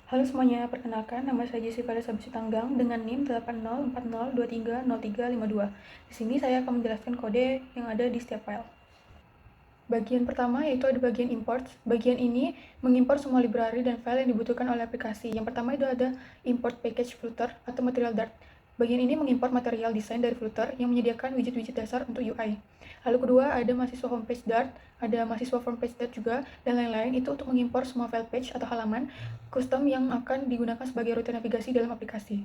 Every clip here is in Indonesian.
Halo semuanya, perkenalkan nama saya Jessica Sabsitanggang dengan NIM 8040230352. Di sini saya akan menjelaskan kode yang ada di setiap file. Bagian pertama yaitu ada bagian import. Bagian ini mengimport semua library dan file yang dibutuhkan oleh aplikasi. Yang pertama itu ada import package Flutter atau material Dart. Bagian ini mengimport material desain dari Flutter yang menyediakan widget-widget dasar untuk UI. Lalu kedua ada mahasiswa homepage Dart, ada mahasiswa front page Dart juga, dan lain-lain itu untuk mengimport semua file page atau halaman custom yang akan digunakan sebagai rute navigasi dalam aplikasi.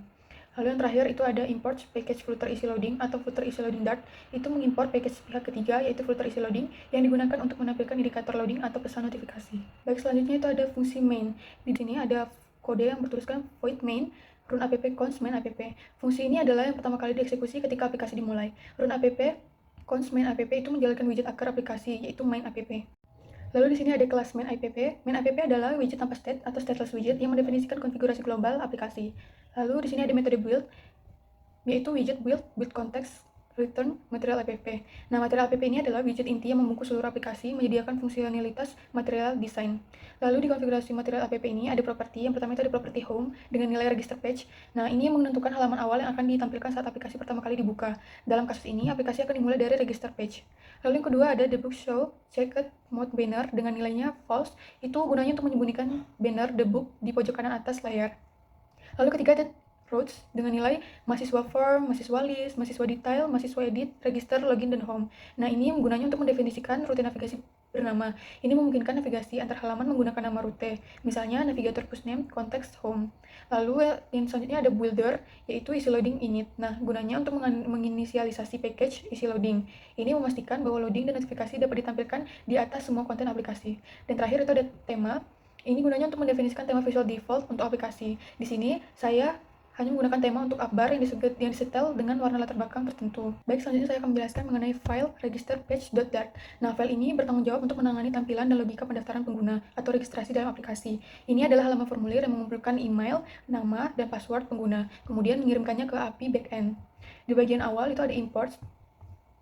Lalu yang terakhir itu ada import package Flutter Easy Loading atau Flutter Easy Loading Dart. Itu mengimport package pihak ketiga yaitu Flutter Easy Loading yang digunakan untuk menampilkan indikator loading atau pesan notifikasi. Baik, selanjutnya itu ada fungsi main. Di sini ada kode yang bertuliskan void main run app const main app. Fungsi ini adalah yang pertama kali dieksekusi ketika aplikasi dimulai. Run app const main app itu menjalankan widget akar aplikasi yaitu main app. Lalu di sini ada kelas main app. Main app adalah widget tanpa state atau stateless widget yang mendefinisikan konfigurasi global aplikasi. Lalu di sini ada metode build, yaitu widget build context return material app. Nah, material app ini adalah widget inti yang membungkus seluruh aplikasi, menyediakan fungsionalitas material design. Lalu di konfigurasi material app ini ada properti. Yang pertama itu ada properti home dengan nilai register page. Nah, ini yang menentukan halaman awal yang akan ditampilkan saat aplikasi pertama kali dibuka. Dalam kasus ini, aplikasi akan dimulai dari register page. Lalu yang kedua ada debug show checked mode banner dengan nilainya false. Itu gunanya untuk menyembunyikan banner debug di pojok kanan atas layar. Lalu ketiga ada routes dengan nilai mahasiswa form, mahasiswa list, mahasiswa detail, mahasiswa edit, register, login, dan home. Nah, ini gunanya untuk mendefinisikan rute navigasi bernama. Ini memungkinkan navigasi antar halaman menggunakan nama rute. Misalnya navigator push name, context home. Lalu yang selanjutnya ada builder, yaitu easy loading init. Nah, gunanya untuk menginisialisasi package easy loading. Ini memastikan bahwa loading dan notifikasi dapat ditampilkan di atas semua konten aplikasi. Dan terakhir itu ada tema. Ini gunanya untuk mendefinisikan tema visual default untuk aplikasi. Di sini saya hanya menggunakan tema untuk app-bar yang disetel dengan warna latar belakang tertentu. Baik, selanjutnya saya akan menjelaskan mengenai file register page.dart. Nah, file ini bertanggung jawab untuk menangani tampilan dan logika pendaftaran pengguna atau registrasi dalam aplikasi. Ini adalah halaman formulir yang mengumpulkan email, nama, dan password pengguna, kemudian mengirimkannya ke API backend. Di bagian awal itu ada import.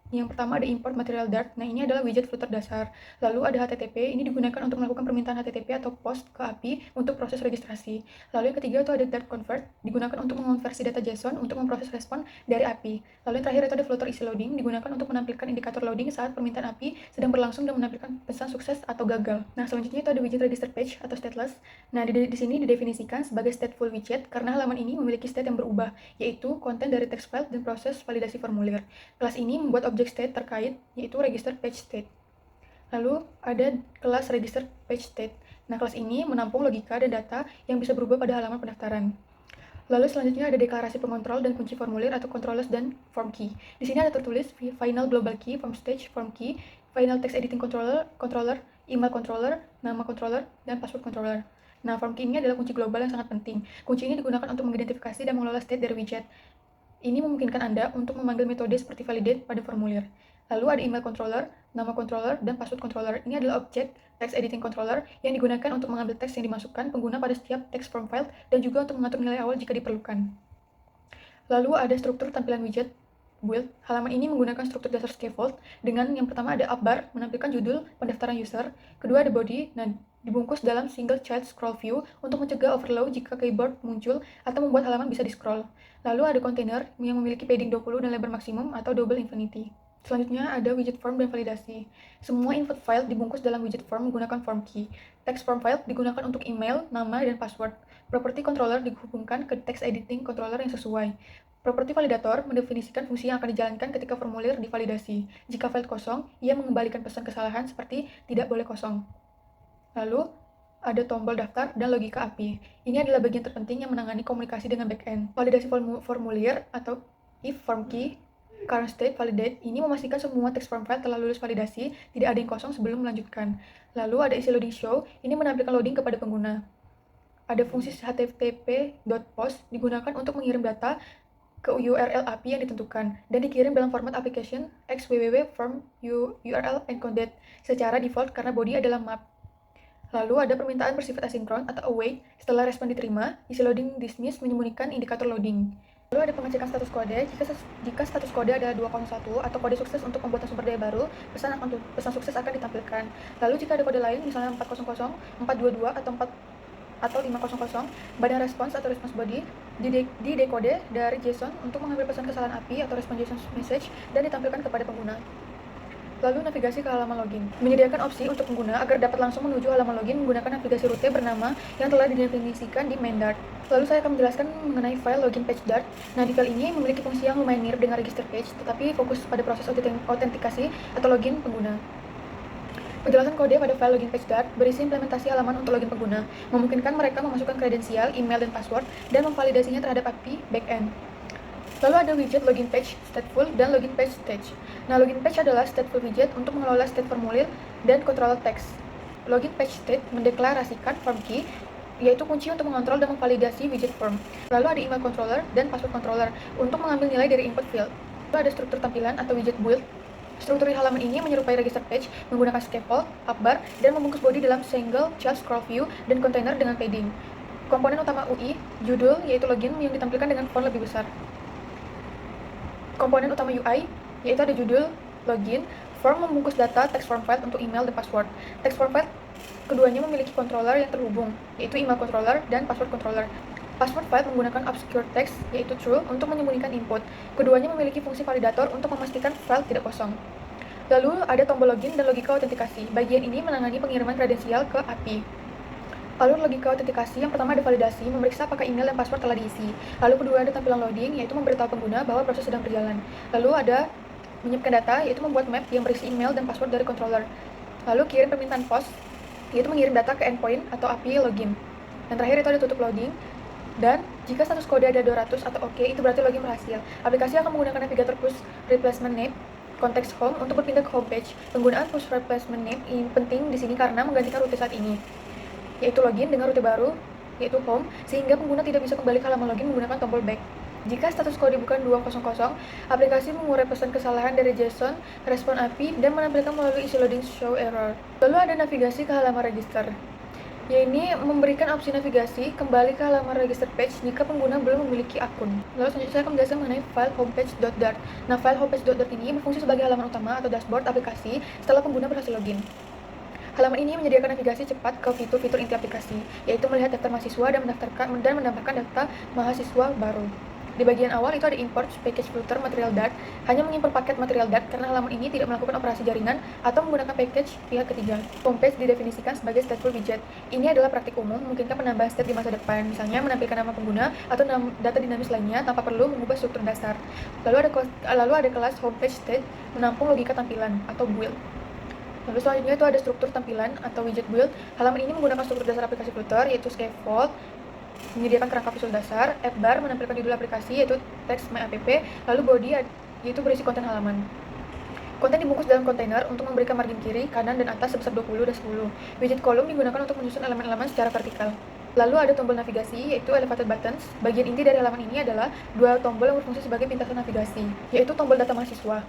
Yang pertama ada import material Dart. Nah, ini adalah widget Flutter dasar. Lalu ada HTTP, ini digunakan untuk melakukan permintaan HTTP atau post ke API untuk proses registrasi. Lalu yang ketiga itu ada Dart convert, digunakan untuk mengonversi data JSON untuk memproses respon dari API. Lalu yang terakhir itu ada Flutter easy loading, digunakan untuk menampilkan indikator loading saat permintaan API sedang berlangsung dan menampilkan pesan sukses atau gagal. Nah, selanjutnya itu ada widget register page atau stateless. Nah, di sini didefinisikan sebagai stateful widget karena halaman ini memiliki state yang berubah, yaitu konten dari text file dan proses validasi formulir. Kelas ini membuat objek state terkait, yaitu register page state. Lalu ada kelas register page state. Nah, kelas ini menampung logika dan data yang bisa berubah pada halaman pendaftaran. Lalu selanjutnya ada deklarasi pengontrol dan kunci formulir atau controllers dan form key. Di sini ada tertulis final global key, form stage, form key, final text editing controller, email controller, nama controller, dan password controller. Nah, form key ini adalah kunci global yang sangat penting. Kunci ini digunakan untuk mengidentifikasi dan mengelola state dari widget. Ini memungkinkan Anda untuk memanggil metode seperti validate pada formulir. Lalu ada email controller, nama controller, dan password controller. Ini adalah objek text editing controller yang digunakan untuk mengambil teks yang dimasukkan pengguna pada setiap text form file dan juga untuk mengatur nilai awal jika diperlukan. Lalu ada struktur tampilan widget build. Halaman ini menggunakan struktur dasar scaffold dengan yang pertama ada app bar menampilkan judul pendaftaran user, kedua ada body, nah dibungkus dalam single child scroll view untuk mencegah overload jika keyboard muncul atau membuat halaman bisa di-scroll. Lalu ada container yang memiliki padding 20 dan lebar maksimum atau double infinity. Selanjutnya ada widget form dan validasi. Semua input file dibungkus dalam widget form menggunakan form key. Text form file digunakan untuk email, nama, dan password. Property controller dihubungkan ke text editing controller yang sesuai. Properti validator mendefinisikan fungsi yang akan dijalankan ketika formulir divalidasi. Jika file kosong, ia mengembalikan pesan kesalahan seperti tidak boleh kosong. Lalu, ada tombol daftar dan logika API. Ini adalah bagian terpenting yang menangani komunikasi dengan backend. Validasi formulir atau if form key current state validate ini memastikan semua text form file telah lulus validasi, tidak ada yang kosong sebelum melanjutkan. Lalu ada easy loading show, ini menampilkan loading kepada pengguna. Ada fungsi http.post digunakan untuk mengirim data ke URL API yang ditentukan dan dikirim dalam format application xwww form URL encoded secara default karena body adalah map. Lalu ada permintaan bersifat asinkron atau await. Setelah respon diterima, easy loading dismiss menyembunyikan indikator loading. Lalu ada pengecekan status kode. Jika status kode adalah 201 atau kode sukses untuk pembuatan sumber daya baru, pesan sukses akan ditampilkan. Lalu jika ada kode lain, misalnya 400, 422 atau atau 500 badan respons atau response body di dekode dari JSON untuk mengambil pesan kesalahan API atau response JSON message dan ditampilkan kepada pengguna. Lalu navigasi ke halaman login. Menyediakan opsi untuk pengguna agar dapat langsung menuju halaman login menggunakan navigasi rute bernama yang telah didefinisikan di main Dart. Lalu saya akan menjelaskan mengenai file login page Dart. Nah, di file ini memiliki fungsi yang lumayan mirip dengan register page, tetapi fokus pada proses autentikasi atau login pengguna. Penjelasan kode pada file login page Dart berisi implementasi halaman untuk login pengguna, memungkinkan mereka memasukkan kredensial, email, dan password, dan memvalidasinya terhadap API backend. Lalu ada widget login page stateful dan login page stage. Nah, login page adalah stateful widget untuk mengelola state formulir dan control text. Login page state mendeklarasikan form key, yaitu kunci untuk mengontrol dan memvalidasi widget form. Lalu ada email controller dan password controller untuk mengambil nilai dari input field. Lalu ada struktur tampilan atau widget build. Struktur halaman ini menyerupai register page menggunakan scaffold, upbar, dan membungkus body dalam single child scroll view dan container dengan padding. Komponen utama UI, judul, yaitu login yang ditampilkan dengan font lebih besar. Komponen utama UI, yaitu ada judul, login, form membungkus data, text form file untuk email dan password. Text form file keduanya memiliki controller yang terhubung, yaitu email controller dan password controller. Password file menggunakan obscure text, yaitu true, untuk menyembunyikan input. Keduanya memiliki fungsi validator untuk memastikan file tidak kosong. Lalu ada tombol login dan logika autentikasi. Bagian ini menangani pengiriman kredensial ke API. Alur logika autentikasi, yang pertama ada validasi, memeriksa apakah email dan password telah diisi. Lalu kedua ada tampilan loading, yaitu memberitahu pengguna bahwa proses sedang berjalan. Lalu ada menyiapkan data, yaitu membuat map yang berisi email dan password dari controller. Lalu kirim permintaan post, yaitu mengirim data ke endpoint atau API login. Dan terakhir itu ada tutup loading. Dan jika status kode ada 200 atau OK, itu berarti login berhasil. Aplikasi akan menggunakan navigator push replacement name konteks home untuk berpindah ke homepage. Penggunaan push replacement name ini penting di sini karena menggantikan rute saat ini, yaitu login dengan rute baru, yaitu home, sehingga pengguna tidak bisa kembali ke halaman login menggunakan tombol back. Jika status kode bukan 200, aplikasi mengurai pesan kesalahan dari JSON, respon API, dan menampilkan melalui isi loading show error. Lalu ada navigasi ke halaman register. Ini memberikan opsi navigasi kembali ke halaman register page jika pengguna belum memiliki akun. Lalu selanjutnya saya akan menjelaskan mengenai file homepage.dart. Nah, file homepage.dart ini berfungsi sebagai halaman utama atau dashboard aplikasi setelah pengguna berhasil login. Halaman ini menyediakan navigasi cepat ke fitur-fitur inti aplikasi, yaitu melihat daftar mahasiswa dan mendaftarkan data mahasiswa baru. Di bagian awal itu ada import package filter material Dart, hanya mengimpor paket material Dart karena halaman ini tidak melakukan operasi jaringan atau menggunakan package pihak ketiga. Homepage didefinisikan sebagai stateful widget. Ini adalah praktik umum, memungkinkan penambahan state di masa depan, misalnya menampilkan nama pengguna atau data dinamis lainnya tanpa perlu mengubah struktur dasar. Lalu ada kelas homepage state menampung logika tampilan atau build. Lalu selanjutnya itu ada struktur tampilan atau widget build. Halaman ini menggunakan struktur dasar aplikasi filter, yaitu scaffold, menyediakan kerangka visual dasar, app bar menampilkan judul aplikasi yaitu teks my app, lalu body yaitu berisi konten halaman. Konten dibungkus dalam kontainer untuk memberikan margin kiri, kanan, dan atas sebesar 20 dan 10. Widget kolom digunakan untuk menyusun elemen-elemen secara vertikal. Lalu ada tombol navigasi, yaitu elevated buttons. Bagian inti dari halaman ini adalah dua tombol yang berfungsi sebagai pintasan navigasi, yaitu tombol data mahasiswa.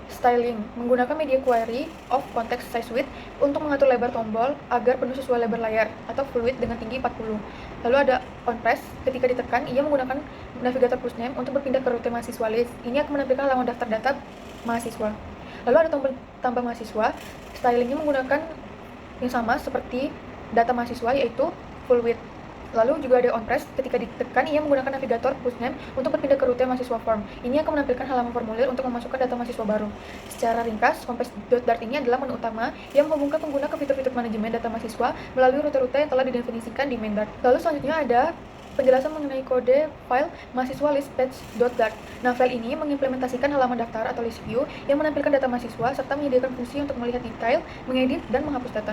Styling, menggunakan media query of context size width untuk mengatur lebar tombol agar penuh sesuai lebar layar atau full width dengan tinggi 40. Lalu ada on press, ketika ditekan ia menggunakan navigator push name untuk berpindah ke rute mahasiswa list. Ini akan menampilkan halaman daftar data mahasiswa. Lalu ada tombol tambah mahasiswa, stylingnya menggunakan yang sama seperti data mahasiswa yaitu full width. Lalu juga ada on press, ketika ditekan ia menggunakan navigator push name untuk berpindah ke rute mahasiswa form. Ini akan menampilkan halaman formulir untuk memasukkan data mahasiswa baru. Secara ringkas, homepage.dart ini adalah menu utama yang menghubungkan pengguna ke fitur-fitur manajemen data mahasiswa melalui rute-rute yang telah didefinisikan di main Dart. Lalu selanjutnya ada penjelasan mengenai kode file mahasiswa list page.dart. Nah, file ini mengimplementasikan halaman daftar atau list view yang menampilkan data mahasiswa serta menyediakan fungsi untuk melihat detail, mengedit, dan menghapus data.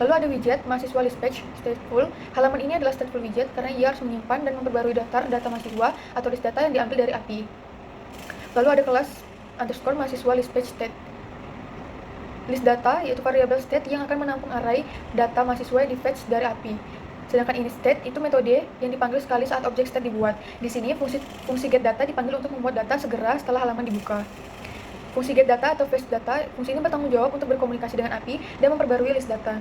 Lalu ada widget mahasiswa list page stateful. Halaman ini adalah stateful widget karena ia harus menyimpan dan memperbarui daftar data mahasiswa atau list data yang diambil dari API. Lalu ada kelas underscore mahasiswa list page state. List data yaitu variabel state yang akan menampung array data mahasiswa yang di-fetch dari API. Sedangkan ini state itu metode yang dipanggil sekali saat objek state dibuat. Di sini fungsi get data dipanggil untuk membuat data segera setelah halaman dibuka. Fungsi get data atau fetch data, fungsi ini bertanggung jawab untuk berkomunikasi dengan API dan memperbarui list data.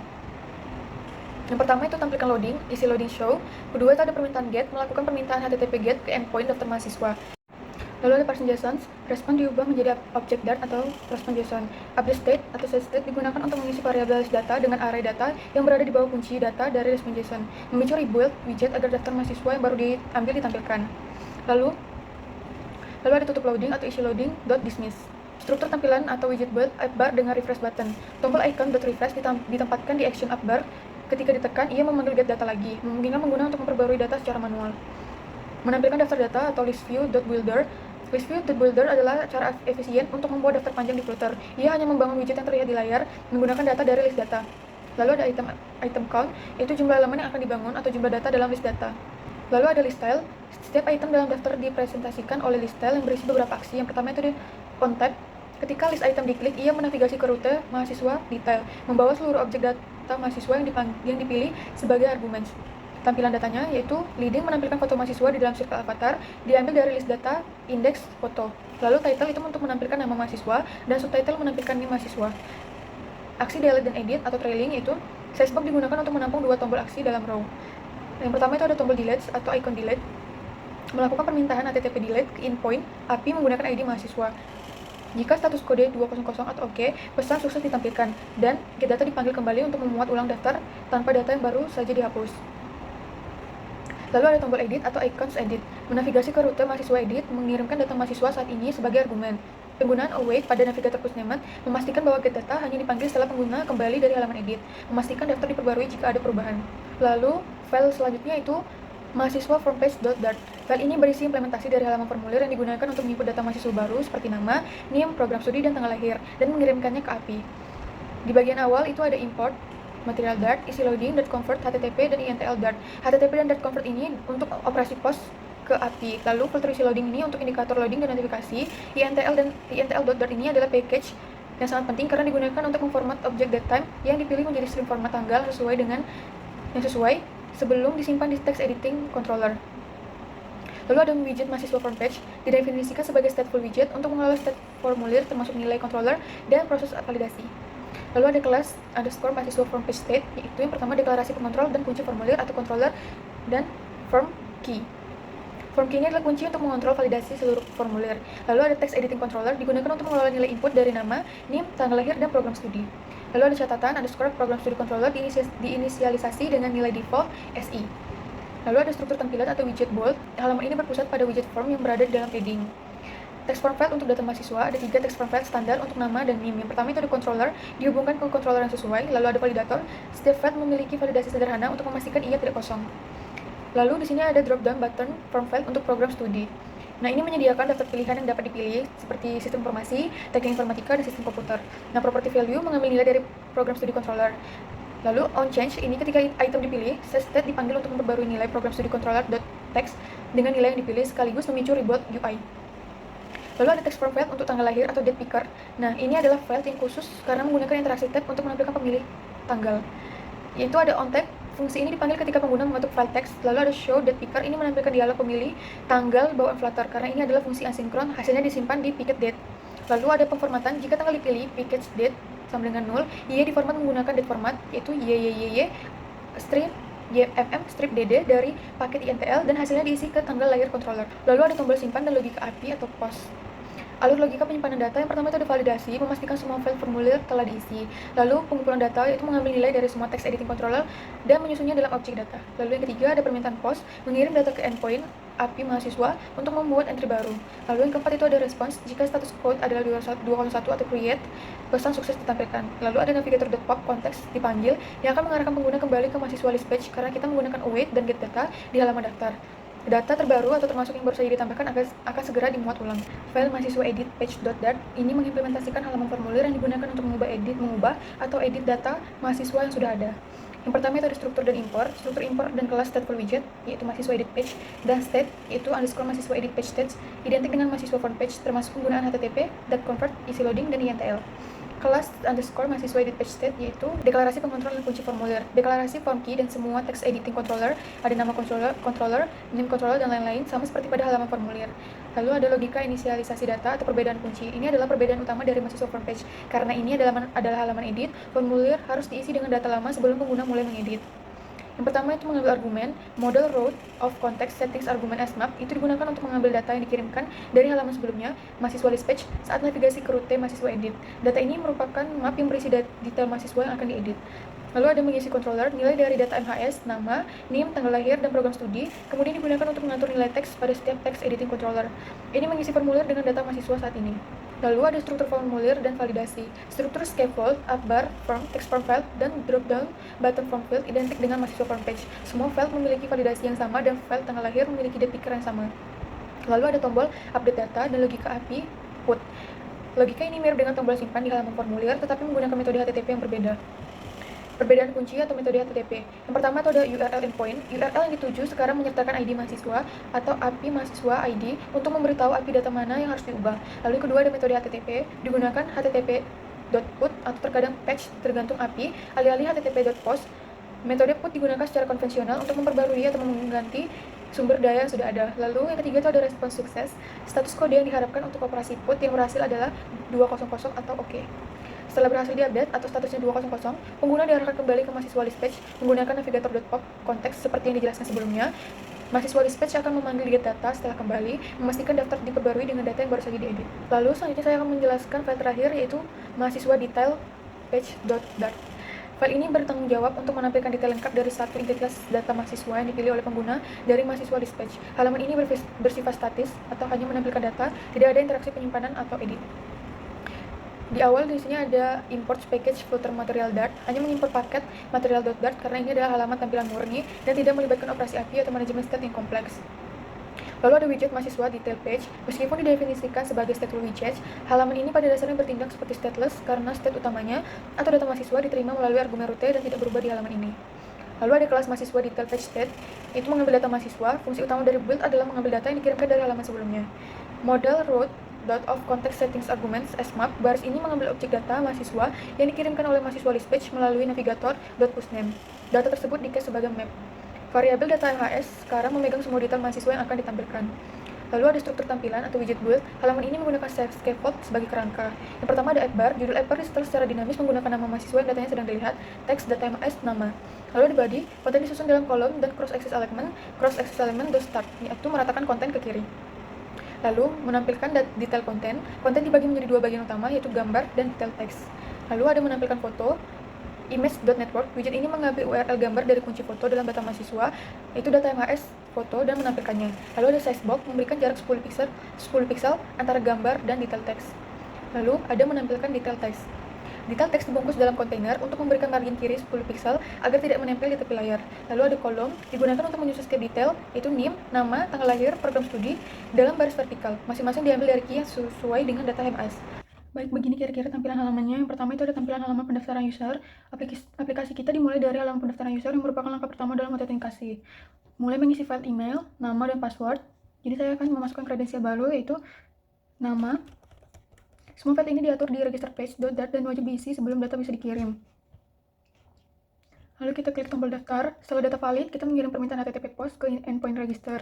Yang pertama itu tampilkan loading, isi loading show. Kedua itu ada permintaan get, melakukan permintaan HTTP get ke endpoint daftar mahasiswa. Lalu ada person JSON, respon diubah menjadi objek Dart atau respon JSON. Update state atau set state digunakan untuk mengisi variabel list data dengan array data yang berada di bawah kunci data dari respon JSON. Memicu rebuild widget agar daftar mahasiswa yang baru diambil ditampilkan. Lalu ada tutup loading atau isi loading .dismiss. Struktur tampilan atau widget build app bar dengan refresh button. Tombol icon .refresh ditempatkan di action app bar. Ketika ditekan, ia memanggil get data lagi, memungkinkan pengguna untuk memperbarui data secara manual. Menampilkan daftar data atau list view.builder. List view.builder adalah cara efisien untuk membuat daftar panjang di Flutter. Ia hanya membangun widget yang terlihat di layar menggunakan data dari list data. Lalu ada item count, yaitu jumlah halaman yang akan dibangun atau jumlah data dalam list data. Lalu ada list style. Setiap item dalam daftar dipresentasikan oleh list style yang berisi beberapa aksi. Yang pertama itu di on type. Ketika list item diklik, ia menavigasi ke rute mahasiswa detail, membawa seluruh objek data mahasiswa yang dipilih sebagai argumen. Tampilan datanya yaitu leading menampilkan foto mahasiswa di dalam circle avatar, diambil dari list data indeks foto. Lalu title itu untuk menampilkan nama mahasiswa, dan subtitle menampilkan nama mahasiswa. Aksi delete dan edit atau trailing itu sizebox digunakan untuk menampung dua tombol aksi dalam row. Yang pertama itu ada tombol delete atau icon delete. Melakukan permintaan HTTP delete ke endpoint API menggunakan ID mahasiswa. Jika status kode 200 atau OK, pesan sukses ditampilkan, dan get data dipanggil kembali untuk memuat ulang daftar tanpa data yang baru saja dihapus. Lalu ada tombol edit atau icons edit. Menavigasi ke rute mahasiswa edit, mengirimkan data mahasiswa saat ini sebagai argumen. Penggunaan await pada navigator pushnamed memastikan bahwa get data hanya dipanggil setelah pengguna kembali dari halaman edit. Memastikan daftar diperbarui jika ada perubahan. Lalu, file selanjutnya itu mahasiswa formpage.dart. File ini berisi implementasi dari halaman formulir yang digunakan untuk menginput data mahasiswa baru seperti nama, NIM, program studi, dan tanggal lahir, dan mengirimkannya ke API. Di bagian awal itu ada import, material Dart, isi loading, .convert, HTTP, dan INTL Dart. HTTP dan .convert ini untuk operasi post ke API. Lalu filter isi loading ini untuk indikator loading dan notifikasi. INTL.Dart ini adalah package yang sangat penting karena digunakan untuk memformat objek datetime yang dipilih menjadi string format tanggal yang sesuai sebelum disimpan di text editing controller. Lalu ada widget mahasiswa front page, didefinisikan sebagai stateful widget untuk mengelola state formulir termasuk nilai controller dan proses validasi. Lalu ada kelas underscore mahasiswa form page state, yaitu yang pertama deklarasi pengontrol dan kunci formulir atau controller, dan form key. Form key ini adalah kunci untuk mengontrol validasi seluruh formulir. Lalu ada text editing controller, digunakan untuk mengelola nilai input dari nama, NIM, tanggal lahir, dan program studi. Lalu ada catatan underscore program studi controller diinisialisasi dengan nilai default SI. Lalu ada struktur tampilan atau widget bold. Halaman ini berpusat pada widget form yang berada di dalam padding. Text form file untuk data mahasiswa, ada 3 text form file standar untuk nama dan NIM. Yang pertama itu ada controller, dihubungkan ke controller yang sesuai. Lalu ada validator, setiap file memiliki validasi sederhana untuk memastikan ia tidak kosong. Lalu di sini ada drop down button form file untuk program studi. Nah, ini menyediakan daftar pilihan yang dapat dipilih seperti sistem informasi, teknik informatika, dan sistem komputer. Nah, property value mengambil nilai dari program studi controller. Lalu on change ini ketika item dipilih, state dipanggil untuk memperbarui nilai program studi controller.text dengan nilai yang dipilih sekaligus memicu rebuild UI. Lalu ada text form file untuk tanggal lahir atau date picker. Nah, ini adalah file yang khusus karena menggunakan interaksi tab untuk menampilkan pemilih tanggal. Yaitu ada on tab, fungsi ini dipanggil ketika pengguna membentuk file teks. Lalu ada show date picker, ini menampilkan dialog pemilih tanggal bawaan Flutter karena ini adalah fungsi asinkron, hasilnya disimpan di picket date. Lalu ada pemformatan, jika tanggal dipilih picket date sama dengan 0, ia diformat menggunakan date format yaitu YYYY strip YMM strip DD dari paket INTL dan hasilnya diisi ke tanggal lahir controller. Lalu ada tombol simpan dan logika API atau POS. Alur logika penyimpanan data, yang pertama itu ada validasi, memastikan semua file formulir telah diisi. Lalu pengumpulan data, yaitu mengambil nilai dari semua text editing controller dan menyusunnya dalam objek data. Lalu yang ketiga ada permintaan POS, mengirim data ke endpoint API mahasiswa untuk membuat entry baru. Lalu yang keempat itu ada response, jika status code adalah 201 atau create, pesan sukses ditampilkan. Lalu ada navigator.pop konteks dipanggil yang akan mengarahkan pengguna kembali ke mahasiswa list page karena kita menggunakan await dan get data di halaman daftar. Data terbaru atau termasuk yang baru saja ditambahkan akan segera dimuat ulang. File mahasiswa edit page.dart ini mengimplementasikan halaman formulir yang digunakan untuk mengubah atau edit data mahasiswa yang sudah ada. Yang pertama itu ada struktur dan import dan kelas stateful widget, yaitu mahasiswa edit page, dan state, yaitu underscore mahasiswa edit page stats, identik dengan mahasiswa front page, termasuk penggunaan HTTP, .convert, isi loading, dan INTL. Kelas underscore mahasiswa edit page state, yaitu deklarasi pengontrol dan kunci formulir, deklarasi form key dan semua text editing controller, ada nama controller, name controller, dan lain-lain, sama seperti pada halaman formulir. Lalu ada logika inisialisasi data atau perbedaan kunci. Ini adalah perbedaan utama dari mahasiswa front page, karena ini adalah halaman edit, formulir harus diisi dengan data lama sebelum pengguna mulai mengedit. Yang pertama itu mengambil argumen, model root of context settings argument as map itu digunakan untuk mengambil data yang dikirimkan dari halaman sebelumnya, mahasiswa list page, saat navigasi ke rute mahasiswa edit. Data ini merupakan map yang berisi detail mahasiswa yang akan diedit. Lalu ada mengisi controller, nilai dari data MHS, nama, NIM, tanggal lahir, dan program studi, kemudian digunakan untuk mengatur nilai teks pada setiap text editing controller. Ini mengisi formulir dengan data mahasiswa saat ini. Lalu ada struktur formulir dan validasi. Struktur scaffold, upbar, form, text form field, dan drop-down button form field identik dengan mahasiswa form page. Semua field memiliki validasi yang sama dan file tanggal lahir memiliki date picker yang sama. Lalu ada tombol update data dan logika API put. Logika ini mirip dengan tombol simpan di halaman formulir, tetapi menggunakan metode HTTP yang berbeda. Perbedaan kunci atau metode HTTP. Yang pertama itu ada URL endpoint. URL yang dituju sekarang menyertakan ID mahasiswa atau API mahasiswa ID untuk memberitahu API data mana yang harus diubah. Lalu yang kedua ada metode HTTP, digunakan http.put atau terkadang patch tergantung API, alih-alih http.post. Metode put digunakan secara konvensional untuk memperbarui atau mengganti sumber daya yang sudah ada. Lalu yang ketiga itu ada respons sukses. Status kode yang diharapkan untuk operasi put yang berhasil adalah 200 atau OK. Setelah berhasil diupdate atau statusnya 200, pengguna diarahkan kembali ke mahasiswa list page menggunakan navigator.pop konteks seperti yang dijelaskan sebelumnya. Mahasiswa list page akan memanggil get data setelah kembali, memastikan daftar diperbarui dengan data yang baru saja diedit. Lalu selanjutnya saya akan menjelaskan file terakhir yaitu mahasiswa detail page.dart. File ini bertanggung jawab untuk menampilkan detail lengkap dari satu identitas data mahasiswa yang dipilih oleh pengguna dari mahasiswa list page. Halaman ini bersifat statis atau hanya menampilkan data, tidak ada interaksi penyimpanan atau edit. Di awal di sini ada import package filter material Dart, hanya mengimport paket material.dart karena ini adalah halaman tampilan murni dan tidak melibatkan operasi API atau manajemen state yang kompleks. Lalu ada widget mahasiswa detail page. Meskipun didefinisikan sebagai stateful widget, halaman ini pada dasarnya bertindak seperti stateless karena state utamanya atau data mahasiswa diterima melalui argumen route dan tidak berubah di halaman ini. Lalu ada kelas mahasiswa detail page state, itu mengambil data mahasiswa. Fungsi utama dari build adalah mengambil data yang dikirimkan dari halaman sebelumnya. Model root of context settings arguments as map, baris ini mengambil objek data mahasiswa yang dikirimkan oleh mahasiswa list page melalui navigator.pushname. Data tersebut di-cache sebagai map. Variabel data MHS sekarang memegang semua detail mahasiswa yang akan ditampilkan. Lalu ada struktur tampilan atau widget build. Halaman ini menggunakan scaffold sebagai kerangka. Yang pertama ada appbar. Judul appbar disetel secara dinamis menggunakan nama mahasiswa yang datanya sedang dilihat, teks data MHS, nama. Lalu ada body, konten disusun dalam kolom dan cross-axis element .start, yaitu meratakan konten ke kiri. Lalu menampilkan detail konten dibagi menjadi dua bagian utama yaitu gambar dan detail teks. Lalu ada menampilkan foto, image.network. Widget ini mengambil URL gambar dari kunci foto dalam data mahasiswa, yaitu data MHS foto dan menampilkannya. Lalu ada size box, memberikan jarak 10 pixel antara gambar dan detail teks. Lalu ada menampilkan detail teks. Detail teks dibungkus dalam kontainer untuk memberikan margin kiri 10 pixel agar tidak menempel di tepi layar. Lalu ada kolom, digunakan untuk menyusun setiap detail, yaitu NIM, nama, tanggal lahir, program studi, dalam baris vertikal. Masing-masing diambil dari key yang sesuai dengan data MHS. Baik, begini kira-kira tampilan halamannya. Yang pertama itu ada tampilan halaman pendaftaran user. Aplikasi kita dimulai dari halaman pendaftaran user yang merupakan langkah pertama dalam autentikasi. Mulai mengisi file email, nama, dan password. Jadi saya akan memasukkan kredensial baru yaitu nama. Semua file ini diatur di register page.dart dan wajib diisi sebelum data bisa dikirim. Lalu kita klik tombol daftar. Setelah data valid, kita mengirim permintaan HTTP post ke endpoint register.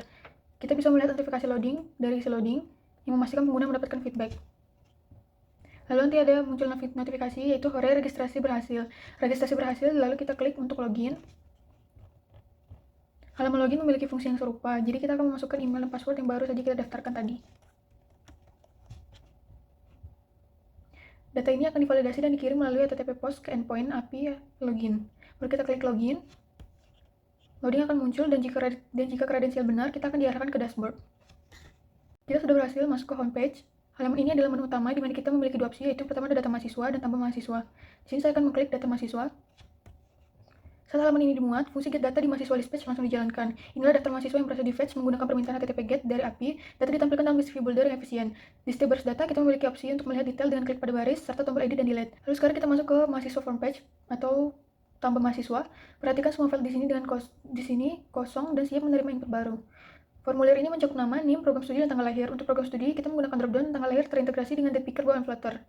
Kita bisa melihat notifikasi loading dari isi loading yang memastikan pengguna mendapatkan feedback. Lalu nanti ada muncul notifikasi yaitu hore registrasi berhasil. Registrasi berhasil, lalu kita klik untuk login. Halaman login memiliki fungsi yang serupa, jadi kita akan memasukkan email dan password yang baru saja kita daftarkan tadi. Data ini akan divalidasi dan dikirim melalui HTTP post ke endpoint API login. Lalu kita klik login. Loading akan muncul dan jika kredensial benar, kita akan diarahkan ke dashboard. Kita sudah berhasil masuk ke homepage. Halaman ini adalah menu utama di mana kita memiliki dua opsi, yaitu pertama ada data mahasiswa dan tambah mahasiswa. Di sini saya akan mengklik data mahasiswa. Saat halaman ini dimuat, fungsi get data di mahasiswa list page langsung dijalankan. Inilah daftar mahasiswa yang berhasil di-fetch menggunakan permintaan HTTP GET dari API. Data ditampilkan dalam list view builder yang efisien. Di setiap baris data, kita memiliki opsi untuk melihat detail dengan klik pada baris, serta tombol edit dan delete. Lalu sekarang kita masuk ke mahasiswa form page atau tambah mahasiswa. Perhatikan semua file di sini kosong dan siap menerima input baru. Formulir ini mencakup nama, NIM, program studi, dan tanggal lahir. Untuk program studi, kita menggunakan dropdown tanggal lahir terintegrasi dengan date picker, bow, and flutter.